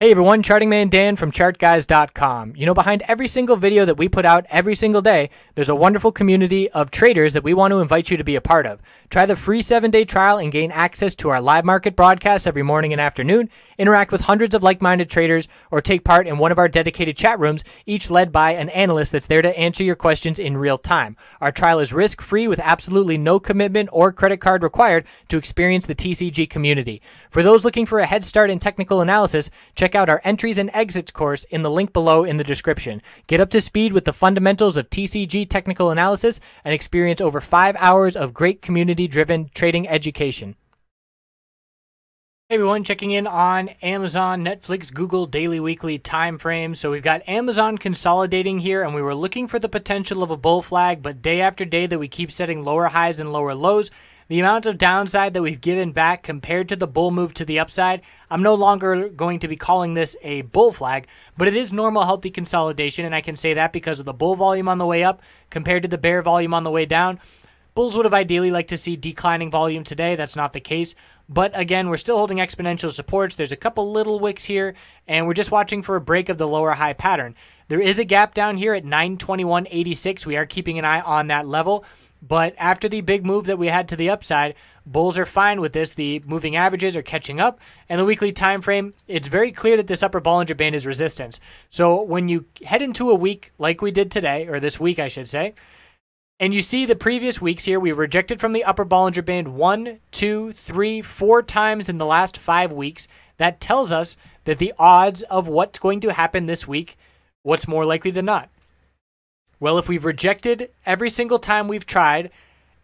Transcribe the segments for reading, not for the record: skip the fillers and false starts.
Hey everyone, Charting Man Dan from ChartGuys.com. You know, behind every single video that we put out every single day, there's a wonderful community of traders that we want to invite you to be a part of. Try the free 7-day trial and gain access to our live market broadcasts every morning and afternoon, interact with hundreds of like-minded traders, or take part in one of our dedicated chat rooms, each led by an analyst that's there to answer your questions in real time. Our trial is risk-free with absolutely no commitment or credit card required to experience the TCG community. For those looking for a head start in technical analysis, check out our entries and exits course in the link below in the description. Get up to speed with the fundamentals of TCG technical analysis and experience over 5 hours of great community-driven trading education. Hey everyone, checking in on Amazon, Netflix, Google daily, weekly time frames. So we've got Amazon consolidating here, and we were looking for the potential of a bull flag, but day after day that we keep setting lower highs and lower lows, the amount of downside that we've given back compared to the bull move to the upside, I'm no longer going to be calling this a bull flag, but it is normal, healthy consolidation, and I can say that because of the bull volume on the way up compared to the bear volume on the way down. Bulls would have ideally liked to see declining volume today. That's not the case. But again, we're still holding exponential supports. There's a couple little wicks here, and we're just watching for a break of the lower high pattern. There is a gap down here at 921.86. We are keeping an eye on that level. But after the big move that we had to the upside, bulls are fine with this. The moving averages are catching up, and the weekly time frame, it's very clear that this upper Bollinger Band is resistance. So when you head into a week like we did today, or this week I should say, and you see the previous weeks here, we rejected from the upper Bollinger Band 1, 2, 3, 4 times in the last 5 weeks. That tells us that the odds of what's going to happen this week, what's more likely than not? Well, if we've rejected every single time we've tried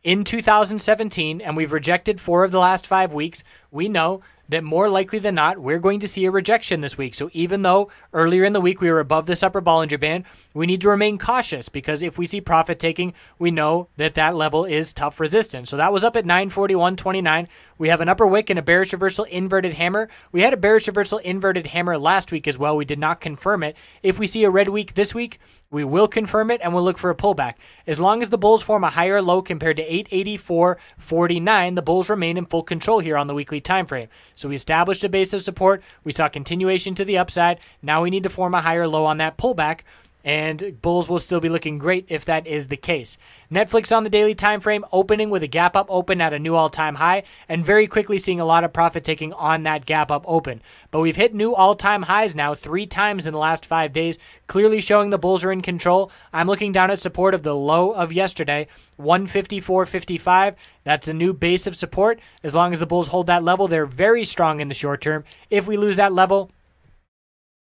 in 2017, and we've rejected 4 of the last 5 weeks, we know that more likely than not, we're going to see a rejection this week. So even though earlier in the week we were above this upper Bollinger Band, we need to remain cautious, because if we see profit taking, we know that that level is tough resistance. So that was up at 941.29. We have an upper wick and a bearish reversal inverted hammer. We had a bearish reversal inverted hammer last week as well. We did not confirm it. If we see a red week this week, we will confirm it and we'll look for a pullback. As long as the bulls form a higher low compared to 884.49, the bulls remain in full control here on the weekly time frame. So we established a base of support. We saw continuation to the upside. Now we need to form a higher low on that pullback, and bulls will still be looking great if that is the case. Netflix on the daily time frame opening with a gap up open at a new all-time high, and very quickly seeing a lot of profit taking on that gap up open. But we've hit new all-time highs now 3 times in the last 5 days, clearly showing the bulls are in control. I'm looking down at support of the low of yesterday, 154.55. That's a new base of support. As long as the bulls hold that level, they're very strong in the short term. If we lose that level,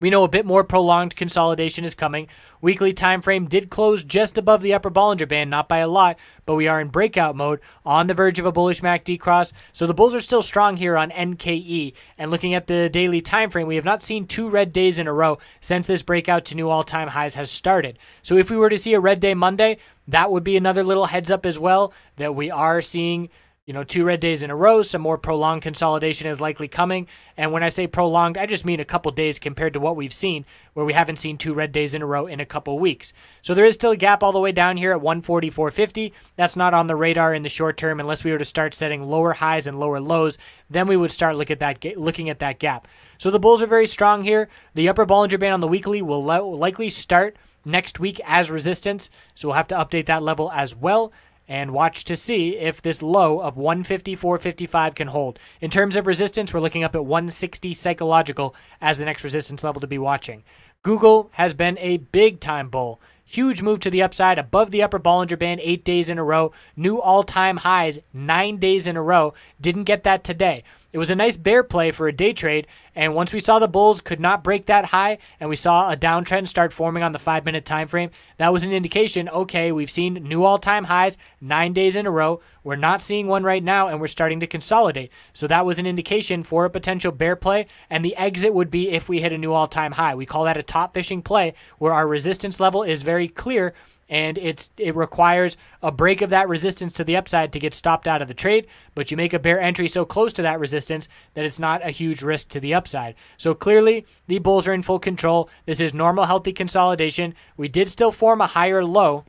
we know a bit more prolonged consolidation is coming. Weekly time frame did close just above the upper Bollinger Band, not by a lot, but we are in breakout mode on the verge of a bullish MACD cross. So the bulls are still strong here on NKE. And looking at the daily time frame, we have not seen 2 red days in a row since this breakout to new all-time highs has started. So if we were to see a red day Monday, that would be another little heads up as well that we are seeing, 2 red days in a row. Some more prolonged consolidation is likely coming. And when I say prolonged, I just mean a couple days compared to what we've seen, where we haven't seen 2 red days in a row in a couple weeks. So there is still a gap all the way down here at 144.50. That's not on the radar in the short term unless we were to start setting lower highs and lower lows. Then we would start looking at that gap. So the bulls are very strong here. The upper Bollinger Band on the weekly will likely start next week as resistance. So we'll have to update that level as well, and watch to see if this low of 154.55 can hold. In terms of resistance, we're looking up at 160 psychological as the next resistance level to be watching. Google has been a big-time bull. Huge move to the upside, above the upper Bollinger Band 8 days in a row. New all-time highs 9 days in a row. Didn't get that today. It was a nice bear play for a day trade, and once we saw the bulls could not break that high, and we saw a downtrend start forming on the 5-minute time frame, that was an indication, okay, we've seen new all-time highs 9 days in a row. We're not seeing one right now, and we're starting to consolidate. So that was an indication for a potential bear play, and the exit would be if we hit a new all-time high. We call that a top fishing play, where our resistance level is very clear, and it requires a break of that resistance to the upside to get stopped out of the trade, but you make a bear entry so close to that resistance that it's not a huge risk to the upside. So clearly, the bulls are in full control. This is normal, healthy consolidation. We did still form a higher low,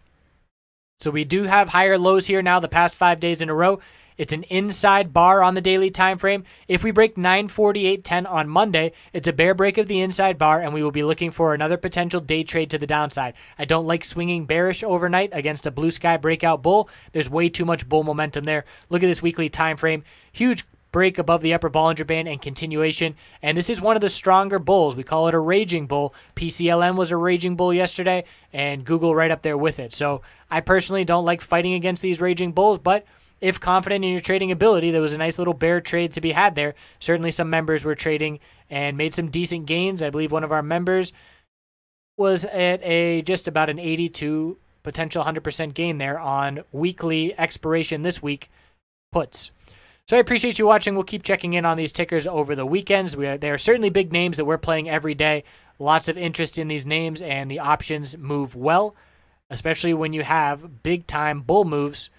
so we do have higher lows here now the past 5 days in a row. It's an inside bar on the daily time frame. If we break 948.10 on Monday, it's a bear break of the inside bar, and we will be looking for another potential day trade to the downside. I don't like swinging bearish overnight against a blue sky breakout bull. There's way too much bull momentum there. Look at this weekly time frame. Huge break above the upper Bollinger Band and continuation. And this is one of the stronger bulls. We call it a raging bull. PCLM was a raging bull yesterday, and Google right up there with it. So I personally don't like fighting against these raging bulls, but if confident in your trading ability, there was a nice little bear trade to be had there. Certainly some members were trading and made some decent gains. I believe one of our members was at just about an 82 potential 100% gain there on weekly expiration this week puts. So I appreciate you watching. We'll keep checking in on these tickers over the weekends. They are certainly big names that we're playing every day. Lots of interest in these names, and the options move well, especially when you have big-time bull moves.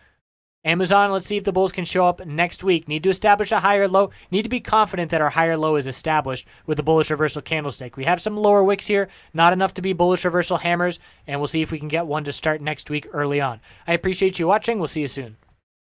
Amazon, let's see if the bulls can show up next week. Need to establish a higher low. Need to be confident that our higher low is established with the bullish reversal candlestick. We have some lower wicks here, not enough to be bullish reversal hammers, and we'll see if we can get one to start next week early on. I appreciate you watching. We'll see you soon.